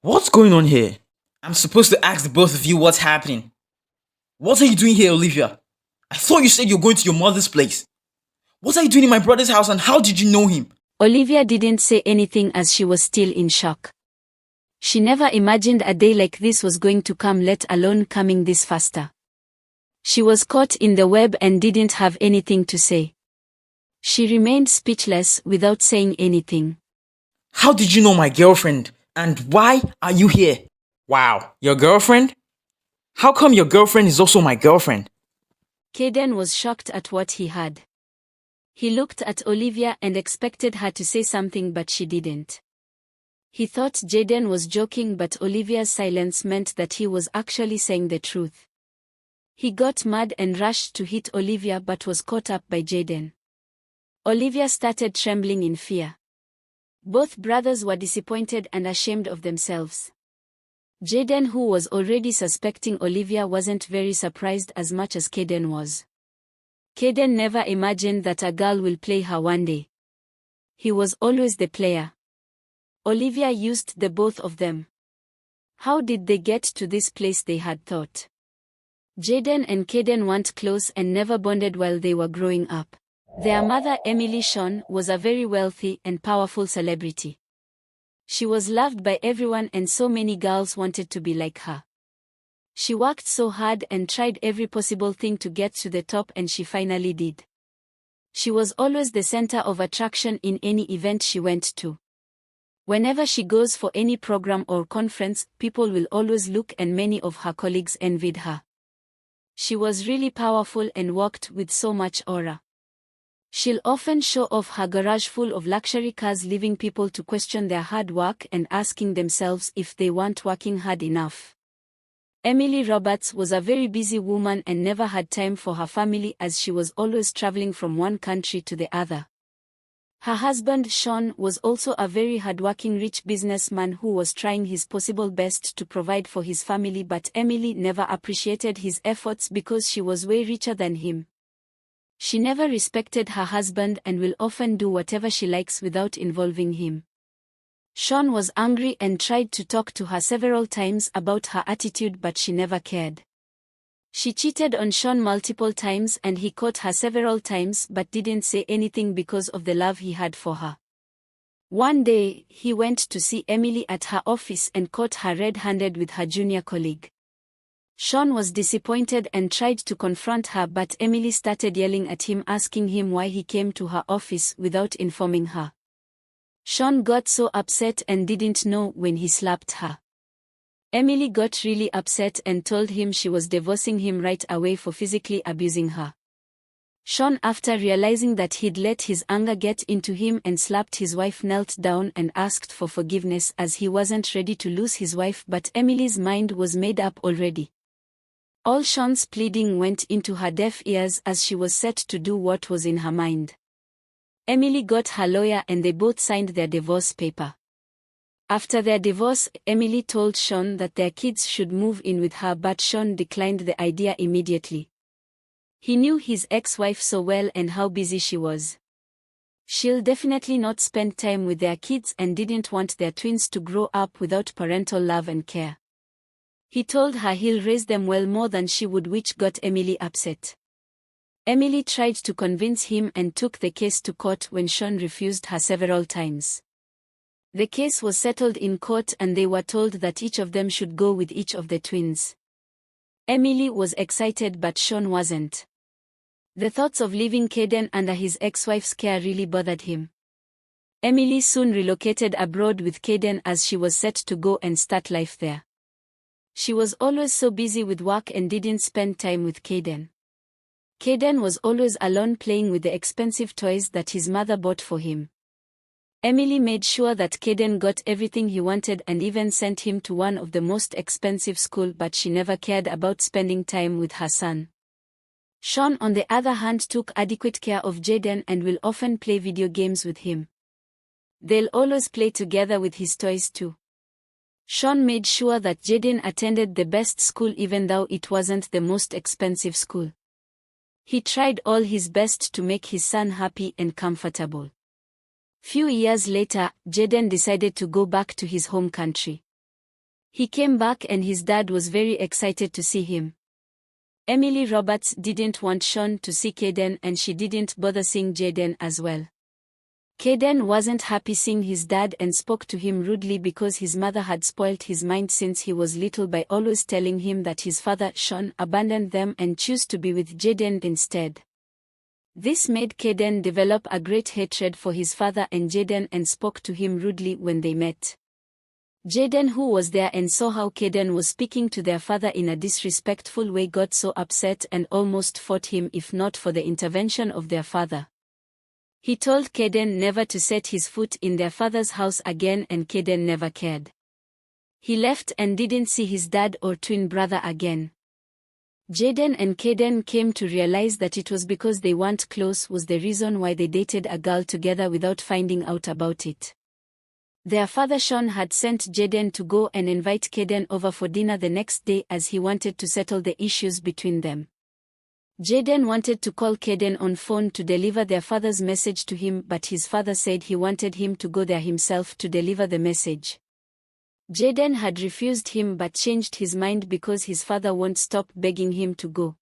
What's going on here? I'm supposed to ask the both of you what's happening. What are you doing here, Olivia? I thought you said you're going to your mother's place. What are you doing in my brother's house and how did you know him? Olivia didn't say anything as she was still in shock. She never imagined a day like this was going to come, let alone coming this faster. She was caught in the web and didn't have anything to say. She remained speechless without saying anything. How did you know my girlfriend? And why are you here? Wow, your girlfriend? How come your girlfriend is also my girlfriend? Caden was shocked at what he had. He looked at Olivia and expected her to say something, but she didn't. He thought Jaden was joking, but Olivia's silence meant that he was actually saying the truth. He got mad and rushed to hit Olivia but was caught up by Jaden. Olivia started trembling in fear. Both brothers were disappointed and ashamed of themselves. Jaden, who was already suspecting Olivia, wasn't very surprised as much as Caden was. Caden never imagined that a girl will play her one day. He was always the player. Olivia used the both of them. How did they get to this place, they had thought. Jaden and Caden weren't close and never bonded while they were growing up. Their mother, Emily Sean, was a very wealthy and powerful celebrity. She was loved by everyone and so many girls wanted to be like her. She worked so hard and tried every possible thing to get to the top, and she finally did. She was always the center of attraction in any event she went to. Whenever she goes for any program or conference, people will always look, and many of her colleagues envied her. She was really powerful and walked with so much aura. She'll often show off her garage full of luxury cars, leaving people to question their hard work and asking themselves if they weren't working hard enough. Emily Roberts was a very busy woman and never had time for her family, as she was always traveling from one country to the other. Her husband, Sean, was also a very hardworking rich businessman who was trying his possible best to provide for his family, but Emily never appreciated his efforts because she was way richer than him. She never respected her husband and will often do whatever she likes without involving him. Sean was angry and tried to talk to her several times about her attitude, but she never cared. She cheated on Sean multiple times and he caught her several times but didn't say anything because of the love he had for her. One day, he went to see Emily at her office and caught her red-handed with her junior colleague. Sean was disappointed and tried to confront her, but Emily started yelling at him, asking him why he came to her office without informing her. Sean got so upset and didn't know when he slapped her. Emily got really upset and told him she was divorcing him right away for physically abusing her. Sean, after realizing that he'd let his anger get into him and slapped his wife, knelt down and asked for forgiveness as he wasn't ready to lose his wife, but Emily's mind was made up already. All Sean's pleading went into her deaf ears as she was set to do what was in her mind. Emily got her lawyer and they both signed their divorce paper. After their divorce, Emily told Sean that their kids should move in with her, but Sean declined the idea immediately. He knew his ex-wife so well and how busy she was. She'll definitely not spend time with their kids and didn't want their twins to grow up without parental love and care. He told her he'll raise them well more than she would, which got Emily upset. Emily tried to convince him and took the case to court when Sean refused her several times. The case was settled in court and they were told that each of them should go with each of the twins. Emily was excited but Sean wasn't. The thoughts of leaving Caden under his ex-wife's care really bothered him. Emily soon relocated abroad with Caden as she was set to go and start life there. She was always so busy with work and didn't spend time with Caden. Caden was always alone playing with the expensive toys that his mother bought for him. Emily made sure that Caden got everything he wanted and even sent him to one of the most expensive schools, but she never cared about spending time with her son. Sean, on the other hand, took adequate care of Jaden and will often play video games with him. They'll always play together with his toys too. Sean made sure that Jaden attended the best school even though it wasn't the most expensive school. He tried all his best to make his son happy and comfortable. Few years later, Jaden decided to go back to his home country. He came back and his dad was very excited to see him. Emily Roberts didn't want Sean to see Caden and she didn't bother seeing Jaden as well. Caden wasn't happy seeing his dad and spoke to him rudely because his mother had spoilt his mind since he was little by always telling him that his father, Sean, abandoned them and chose to be with Jaden instead. This made Caden develop a great hatred for his father and Jaden and spoke to him rudely when they met. Jaden, who was there and saw how Caden was speaking to their father in a disrespectful way, got so upset and almost fought him if not for the intervention of their father. He told Caden never to set his foot in their father's house again and Caden never cared. He left and didn't see his dad or twin brother again. Jaden and Caden came to realize that it was because they weren't close was the reason why they dated a girl together without finding out about it. Their father Sean had sent Jaden to go and invite Caden over for dinner the next day as he wanted to settle the issues between them. Jaden wanted to call Caden on phone to deliver their father's message to him, but his father said he wanted him to go there himself to deliver the message. Jaden had refused him but changed his mind because his father won't stop begging him to go.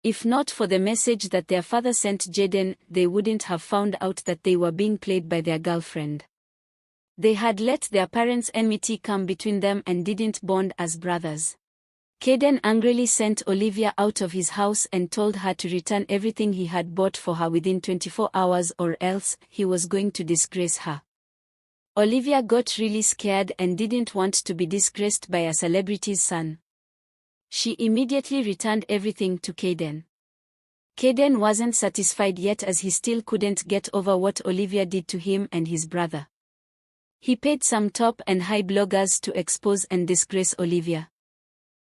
If not for the message that their father sent Jaden, they wouldn't have found out that they were being played by their girlfriend. They had let their parents' enmity come between them and didn't bond as brothers. Caden angrily sent Olivia out of his house and told her to return everything he had bought for her within 24 hours or else he was going to disgrace her. Olivia got really scared and didn't want to be disgraced by a celebrity's son. She immediately returned everything to Caden. Caden wasn't satisfied yet as he still couldn't get over what Olivia did to him and his brother. He paid some top and high bloggers to expose and disgrace Olivia.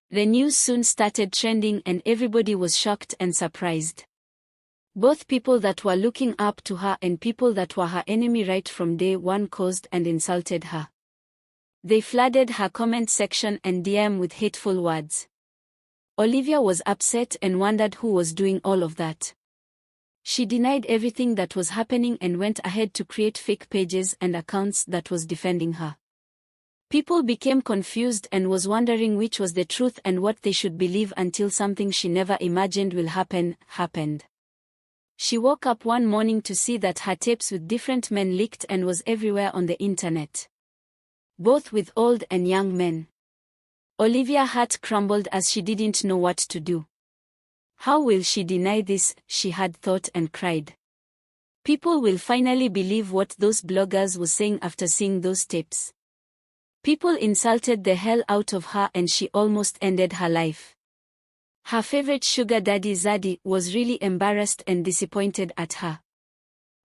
The news soon started trending and everybody was shocked and surprised. Both people that were looking up to her and people that were her enemy right from day one caused and insulted her. They flooded her comment section and DM with hateful words. Olivia was upset and wondered who was doing all of that. She denied everything that was happening and went ahead to create fake pages and accounts that was defending her. People became confused and was wondering which was the truth and what they should believe until something she never imagined will happen, happened. She woke up one morning to see that her tapes with different men leaked and was everywhere on the internet. Both with old and young men. Olivia's heart crumbled as she didn't know what to do. How will she deny this, she had thought and cried. People will finally believe what those bloggers were saying after seeing those tapes. People insulted the hell out of her and she almost ended her life. Her favorite sugar daddy Zaddy was really embarrassed and disappointed at her.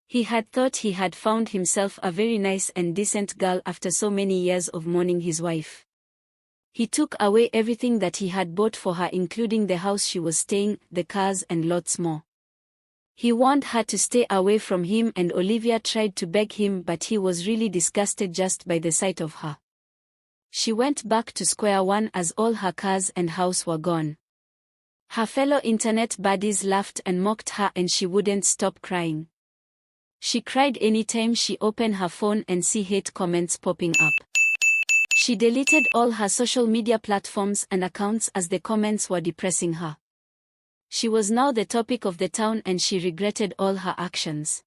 He had thought he had found himself a very nice and decent girl after so many years of mourning his wife. He took away everything that he had bought for her, including the house she was staying, the cars and lots more. He warned her to stay away from him and Olivia tried to beg him, but he was really disgusted just by the sight of her. She went back to square one as all her cars and house were gone. Her fellow internet buddies laughed and mocked her and she wouldn't stop crying. She cried anytime she opened her phone and see hate comments popping up. She deleted all her social media platforms and accounts as the comments were depressing her. She was now the topic of the town and she regretted all her actions.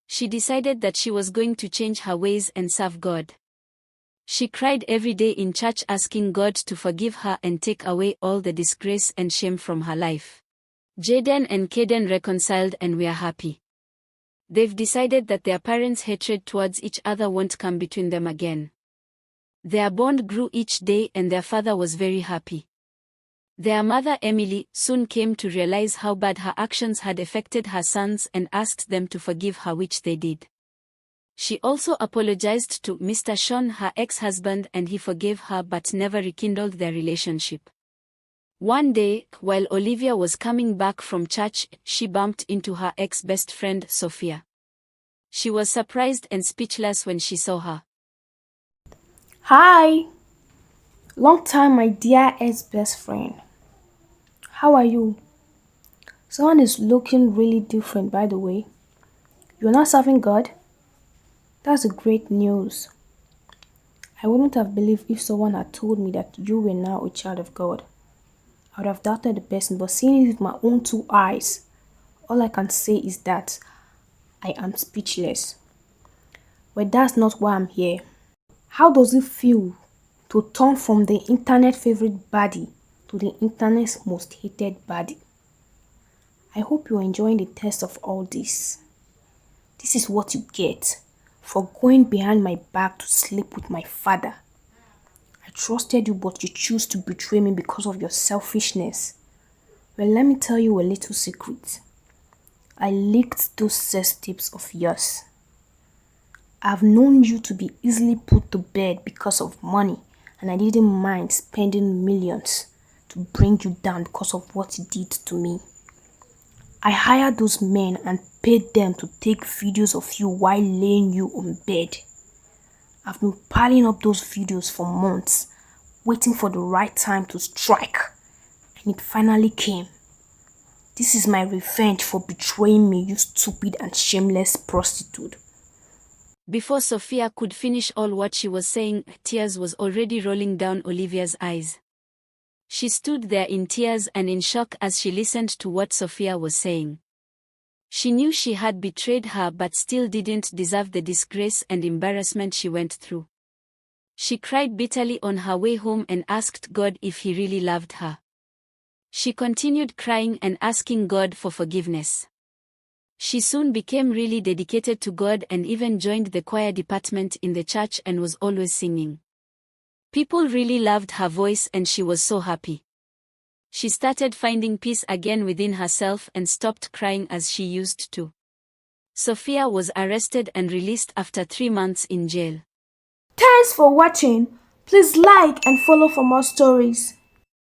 She decided that she was going to change her ways and serve God. She cried every day in church asking God to forgive her and take away all the disgrace and shame from her life. Jaden and Caden reconciled and were happy. They've decided that their parents' hatred towards each other won't come between them again. Their bond grew each day and their father was very happy. Their mother Emily soon came to realize how bad her actions had affected her sons and asked them to forgive her, which they did. She also apologized to Mr. Sean, her ex-husband, and he forgave her but never rekindled their relationship. One day, while Olivia was coming back from church, she bumped into her ex-best friend Sophia. She was surprised and speechless when she saw her. Hi, long time, my dear ex best friend. How are you? Someone is looking really different, by the way. You're not serving God? That's a great news. I wouldn't have believed if someone had told me that you were now a child of God. I would have doubted the person, but seeing it with my own two eyes, all I can say is that I am speechless. But that's not why I'm here. How does it feel to turn from the internet favorite baddie to the internet's most hated baddie? I hope you're enjoying the test of all this. This is what you get for going behind my back to sleep with my father. I trusted you, but you choose to betray me because of your selfishness. Well, let me tell you a little secret. I leaked those sex tips of yours. I've known you to be easily put to bed because of money, and I didn't mind spending millions to bring you down because of what you did to me. I hired those men and paid them to take videos of you while laying you on bed. I've been piling up those videos for months, waiting for the right time to strike, and it finally came. This is my revenge for betraying me, you stupid and shameless prostitute. Before Sophia could finish all what she was saying, tears was already rolling down Olivia's eyes. She stood there in tears and in shock as she listened to what Sophia was saying. She knew she had betrayed her but still didn't deserve the disgrace and embarrassment she went through. She cried bitterly on her way home and asked God if he really loved her. She continued crying and asking God for forgiveness. She soon became really dedicated to God and even joined the choir department in the church and was always singing. People really loved her voice and she was so happy. She started finding peace again within herself and stopped crying as she used to. Sophia was arrested and released after 3 months in jail. Thanks for watching. Please like and follow for more stories.